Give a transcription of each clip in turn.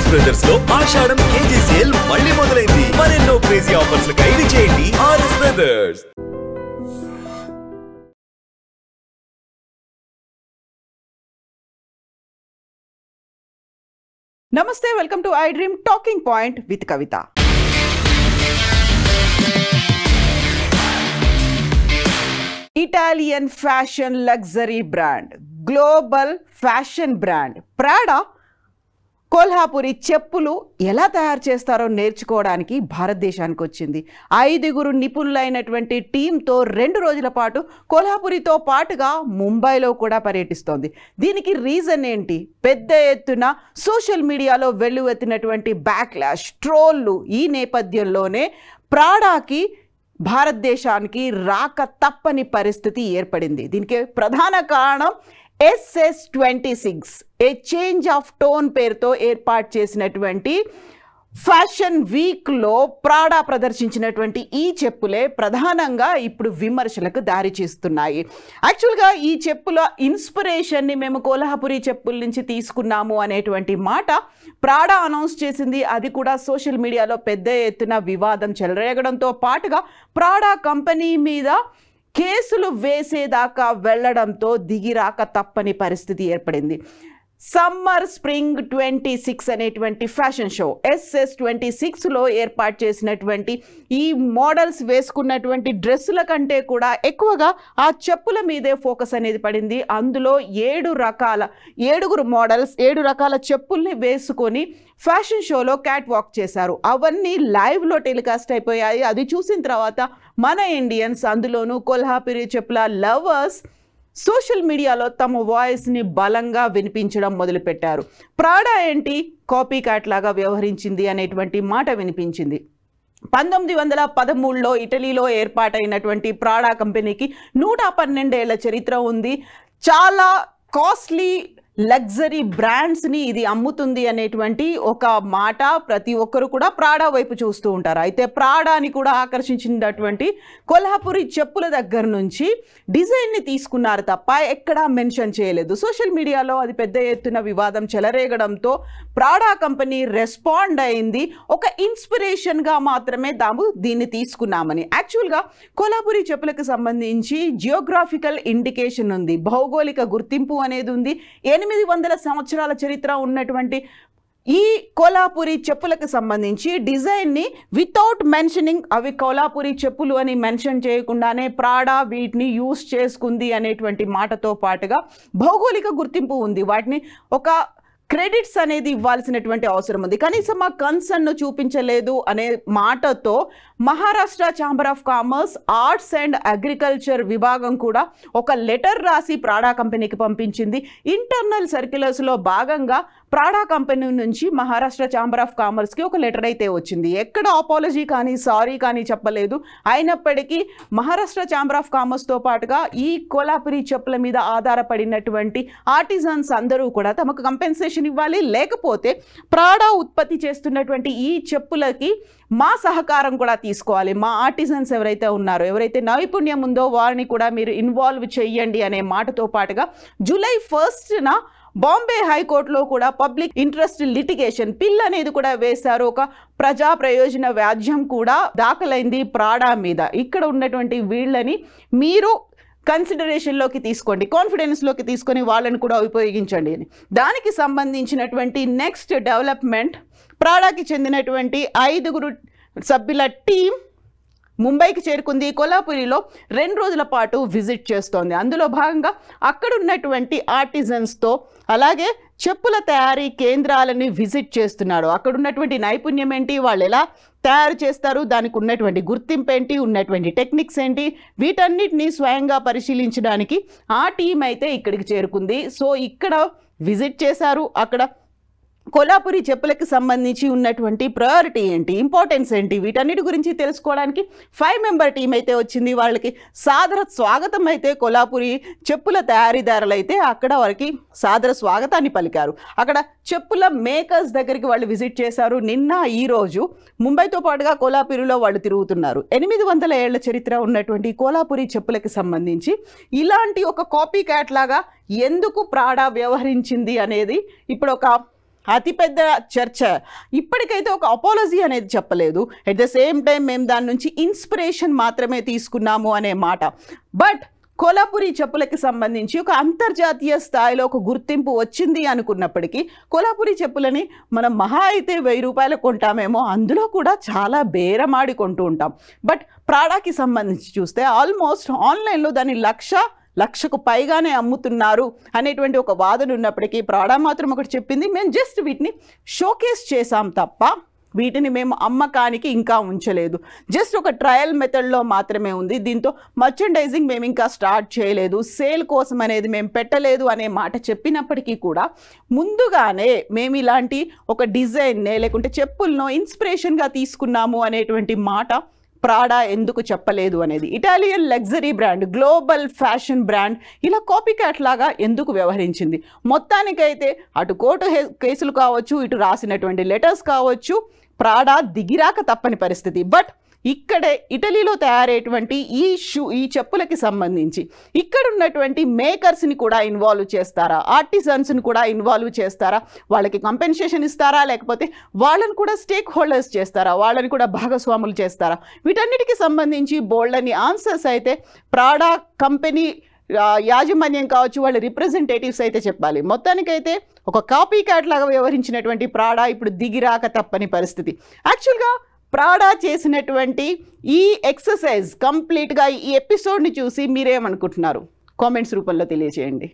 RS brothers లో ఆషాఢం KG sale మళ్ళీ మొదలైంది. మరెన్నో క్రేజీ ఆఫర్స్ ఖైదీ చేయండి ఆర్ఎస్ బ్రదర్స్. నమస్తే, welcome to I dream talking point with Kavitha. Italian fashion luxury brand, global fashion brand Prada Kolhapuri చెప్పులు ఎలా తయారు చేస్తారో నేర్చుకోవడానికి భారతదేశానికి వచ్చింది. 5 నిపుణులైనటువంటి టీంతో 2 రోజుల పాటు కొల్హాపురితో పాటుగా ముంబైలో కూడా పర్యటిస్తోంది. దీనికి రీజన్ ఏంటి? పెద్ద ఎత్తున సోషల్ మీడియాలో వెల్లువెత్తినటువంటి బ్యాక్లాష్, ట్రోళ్ళు ఈ నేపథ్యంలోనే ప్రాడాకి భారతదేశానికి రాక తప్పని పరిస్థితి ఏర్పడింది. దీనికి ప్రధాన కారణం SS26 A change of tone పేరుతో ఏర్పాటు చేసినటువంటి ఫ్యాషన్ వీక్లో ప్రాడా ప్రదర్శించినటువంటి ఈ చెప్పులే ప్రధానంగా ఇప్పుడు విమర్శలకు దారి చేస్తున్నాయి. యాక్చువల్గా ఈ చెప్పుల ఇన్స్పిరేషన్ని మేము కొల్హాపురి చెప్పుల నుంచి తీసుకున్నాము అనేటువంటి మాట ప్రాడా అనౌన్స్ చేసింది. అది కూడా సోషల్ మీడియాలో పెద్ద ఎత్తున వివాదం చెలరేగడంతో పాటుగా ప్రాడా కంపెనీ మీద కేసులు వేసేదాకా వెళ్లడంతో దిగిరాక తప్పని పరిస్థితి ఏర్పడింది. సమ్మర్ స్ప్రింగ్ 26 అనేటువంటి ఫ్యాషన్ షో SS26లో ఏర్పాటు చేసినటువంటి ఈ మోడల్స్ వేసుకున్నటువంటి డ్రెస్సుల కంటే కూడా ఎక్కువగా ఆ చెప్పుల మీదే ఫోకస్ అనేది పడింది. అందులో 7 మోడల్స్ 7 రకాల చెప్పుల్ని వేసుకొని ఫ్యాషన్ షోలో క్యాట్ వాక్ చేశారు. అవన్నీ లైవ్లో టెలికాస్ట్ అయిపోయాయి. అది చూసిన తర్వాత మన ఇండియన్స్, అందులోనూ కొల్హాపురి చెప్పుల లవర్స్ సోషల్ మీడియాలో తమ వాయిస్ని బలంగా వినిపించడం మొదలుపెట్టారు. ప్రాడా ఏంటి కాపీ క్యాట్ లాగా వ్యవహరించింది అనేటువంటి మాట వినిపించింది. 1913లో ఇటలీలో ఏర్పాటైనటువంటి ప్రాడా కంపెనీకి 112 ఏళ్ల చరిత్ర ఉంది. చాలా కాస్ట్లీ లగ్జరీ బ్రాండ్స్ని ఇది అమ్ముతుంది అనేటువంటి ఒక మాట ప్రతి ఒక్కరు కూడా ప్రాడా వైపు చూస్తూ ఉంటారు. అయితే ప్రాడాని కూడా ఆకర్షించినటువంటి కొల్హాపురి చెప్పుల దగ్గర నుంచి డిజైన్ని తీసుకున్నారు తప్ప ఎక్కడా మెన్షన్ చేయలేదు. సోషల్ మీడియాలో అది పెద్ద ఎత్తున వివాదం చెలరేగడంతో ప్రాడా కంపెనీ రెస్పాండ్ అయింది. ఒక ఇన్స్పిరేషన్గా మాత్రమే తాము దీన్ని తీసుకున్నామని. యాక్చువల్గా కొల్హాపురి చెప్పులకు సంబంధించి జియోగ్రాఫికల్ ఇండికేషన్ ఉంది, భౌగోళిక గుర్తింపు అనేది ఉంది. 800 సంవత్సరాల చరిత్ర ఉన్నటువంటి ఈ కొల్హాపురి చెప్పులకు సంబంధించి డిజైన్ని వితౌట్ మెన్షనింగ్ అవి కొల్హాపురి చెప్పులు అని మెన్షన్ చేయకుండానే ప్రాడా వీటిని యూస్ చేసుకుంది అనేటువంటి మాటతో పాటుగా భౌగోళిక గుర్తింపు ఉంది. వాటిని ఒక క్రెడిట్స్ అనేది ఇవ్వాల్సినటువంటి అవసరం ఉంది. కనీసం ఆ కన్సర్న్ను చూపించలేదు అనే మాటతో Maharashtra chamber of commerce, arts and agriculture విభాగం కూడా ఒక లెటర్ రాసి ప్రాడా కంపెనీకి పంపించింది. ఇంటర్నల్ సర్క్యులర్స్లో భాగంగా ప్రాడా కంపెనీ నుంచి మహారాష్ట్ర ఛాంబర్ ఆఫ్ కామర్స్కి ఒక లెటర్ అయితే వచ్చింది. ఎక్కడ అపాలజీ కానీ సారీ కానీ చెప్పలేదు. అయినప్పటికీ మహారాష్ట్ర ఛాంబర్ ఆఫ్ కామర్స్తో పాటుగా ఈ కొల్హాపురి చెప్పుల మీద ఆధారపడినటువంటి ఆర్టిజన్స్ అందరూ కూడా తమకు కంపెన్సేషన్ ఇవ్వాలి, లేకపోతే ప్రాడా ఉత్పత్తి చేస్తున్నటువంటి ఈ చెప్పులకి మా సహకారం కూడా తీసుకోవాలి, మా ఆర్టిజన్స్ ఎవరైతే ఉన్నారో, ఎవరైతే నైపుణ్యం ఉందో వారిని కూడా మీరు ఇన్వాల్వ్ చెయ్యండి అనే మాటతో పాటుగా జూలై 1న బాంబే హైకోర్టులో కూడా పబ్లిక్ ఇంట్రెస్ట్ లిటిగేషన్ పిల్ అనేది కూడా వేశారు. ఒక ప్రజా ప్రయోజన వ్యాజ్యం కూడా దాఖలైంది ప్రాడా మీద. ఇక్కడ ఉన్నటువంటి వీళ్ళని మీరు కన్సిడరేషన్లోకి తీసుకోండి, కాన్ఫిడెన్స్లోకి తీసుకొని వాళ్ళని కూడా ఉపయోగించండి అని. దానికి సంబంధించినటువంటి నెక్స్ట్ డెవలప్మెంట్, ప్రాడాకి చెందినటువంటి 5 సభ్యుల టీం ముంబైకి చేరుకుంది. కొల్హాపురిలో 2 రోజుల పాటు విజిట్ చేస్తోంది. అందులో భాగంగా అక్కడ ఉన్నటువంటి ఆర్టిజన్స్తో అలాగే చెప్పుల తయారీ కేంద్రాలని విజిట్ చేస్తున్నాడు. అక్కడ ఉన్నటువంటి నైపుణ్యం ఏంటి, వాళ్ళు ఎలా తయారు చేస్తారు, దానికి ఉన్నటువంటి గుర్తింపు ఏంటి, ఉన్నటువంటి టెక్నిక్స్ ఏంటి, వీటన్నిటిని స్వయంగా పరిశీలించడానికి ఆ టీం అయితే ఇక్కడికి చేరుకుంది. సో ఇక్కడ విజిట్ చేశారు. అక్కడ కొల్హాపురి చెప్పులకు సంబంధించి ఉన్నటువంటి ప్రయారిటీ ఏంటి, ఇంపార్టెన్స్ ఏంటి, వీటన్నిటి గురించి తెలుసుకోవడానికి 5 మెంబర్ టీం అయితే వచ్చింది. వాళ్ళకి సాదర స్వాగతం అయితే కొల్హాపురి చెప్పుల తయారీదారులు అయితే అక్కడ వారికి సాదర స్వాగతాన్ని పలికారు. అక్కడ చెప్పుల మేకర్స్ దగ్గరికి వాళ్ళు విజిట్ చేశారు. నిన్న ఈరోజు ముంబైతో పాటుగా కొల్హాపురిలో వాళ్ళు తిరుగుతున్నారు. 800 ఏళ్ల చరిత్ర ఉన్నటువంటి కొల్హాపురి చెప్పులకు సంబంధించి ఇలాంటి ఒక కాపీ క్యాట్ లాగా ఎందుకు ప్రాడా వ్యవహరించింది అనేది ఇప్పుడు ఒక అతిపెద్ద చర్చ. ఇప్పటికైతే ఒక అపాలజీ అనేది చెప్పలేదు. ఎట్ ద సేమ్ టైం మేము దాని నుంచి ఇన్స్పిరేషన్ మాత్రమే తీసుకున్నాము అనే మాట. బట్ కొల్హాపురి చెప్పులకి సంబంధించి ఒక అంతర్జాతీయ స్థాయిలో ఒక గుర్తింపు వచ్చింది అనుకున్నప్పటికీ కొల్హాపురి చెప్పులని మనం మహా అయితే 1000 రూపాయలు కొంటామేమో, అందులో కూడా చాలా బేరమాడి కొంటూ ఉంటాం. బట్ ప్రాడాకి సంబంధించి చూస్తే ఆల్మోస్ట్ ఆన్లైన్లో దాన్ని లక్షకు పైగానే అమ్ముతున్నారు అనేటువంటి ఒక వాదన ఉన్నప్పటికీ ప్రాడా మాత్రం ఒకటి చెప్పింది, మేము జస్ట్ వీటిని షోకేస్ చేసాం తప్ప వీటిని మేము అమ్మకానికి ఇంకా ఉంచలేదు, జస్ట్ ఒక ట్రయల్ మెథడ్లో మాత్రమే ఉంది, దీంతో మర్చెండైజింగ్ మేము ఇంకా స్టార్ట్ చేయలేదు, సేల్ కోసం అనేది మేము పెట్టలేదు అనే మాట చెప్పినప్పటికీ కూడా ముందుగానే మేము ఇలాంటి ఒక డిజైన్నే లేకుంటే చెప్పులను ఇన్స్పిరేషన్గా తీసుకున్నాము అనేటువంటి మాట ప్రాడా ఎందుకు చెప్పలేదు అనేది. Italian luxury brand, global fashion brand ఇలా కాపీ క్యాట్ లాగా ఎందుకు వ్యవహరించింది? మొత్తానికైతే అటు కోర్టు కేసులు కావచ్చు, ఇటు రాసినటువంటి లెటర్స్ కావచ్చు, ప్రాడా దిగిరాక తప్పని పరిస్థితి. బట్ ఇక్కడే ఇటలీలో తయారయ్యేటువంటి ఈ చెప్పులకి సంబంధించి ఇక్కడ ఉన్నటువంటి మేకర్స్ని కూడా ఇన్వాల్వ్ చేస్తారా, ఆర్టిజన్స్ని కూడా ఇన్వాల్వ్ చేస్తారా, వాళ్ళకి కంపెన్సేషన్ ఇస్తారా, లేకపోతే వాళ్ళని కూడా స్టేక్ హోల్డర్స్ చేస్తారా, వాళ్ళని కూడా భాగస్వాములు చేస్తారా? వీటన్నిటికీ సంబంధించి బోల్డని ఆన్సర్స్ అయితే ప్రాడా కంపెనీ యాజమాన్యం కావచ్చు, వాళ్ళ రిప్రజెంటేటివ్స్ అయితే చెప్పాలి. మొత్తానికైతే ఒక కాపీ క్యాట్ లాగా వ్యవహరించినటువంటి ప్రాడా ఇప్పుడు దిగిరాక తప్పని పరిస్థితి. యాక్చువల్గా ప్రాడా చేసినటువంటి ఈ ఎక్సర్సైజ్ కంప్లీట్గా ఈ ఎపిసోడ్ని చూసి మీరేమనుకుంటున్నారు? కామెంట్స్ రూపంలో తెలియజేయండి.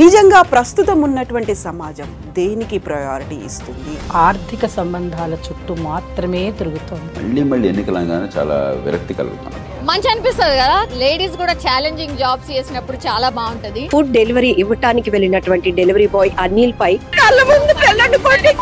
నిజంగా ప్రస్తుతం ఉన్నటువంటి సమాజం దేనికి ప్రయారిటీ ఇస్తుంది? ఆర్థిక సంబంధాల చుట్టూ మాత్రమే తిరుగుతుంది. మళ్ళీ ఎన్నికలంగానే చాలా విరక్తి కలుగుతాను. మంచి అనిపిస్తుంది కదా, లేడీస్ కూడా ఛాలెంజింగ్ జాబ్స్ చేసినప్పుడు చాలా బాగుంటది. ఫుడ్ డెలివరీ ఇవ్వటానికి వెళ్ళినటువంటి డెలివరీ బాయ్ అనిల్ పై కళ్ళ ముందు పెళ్ళండి కొట్టి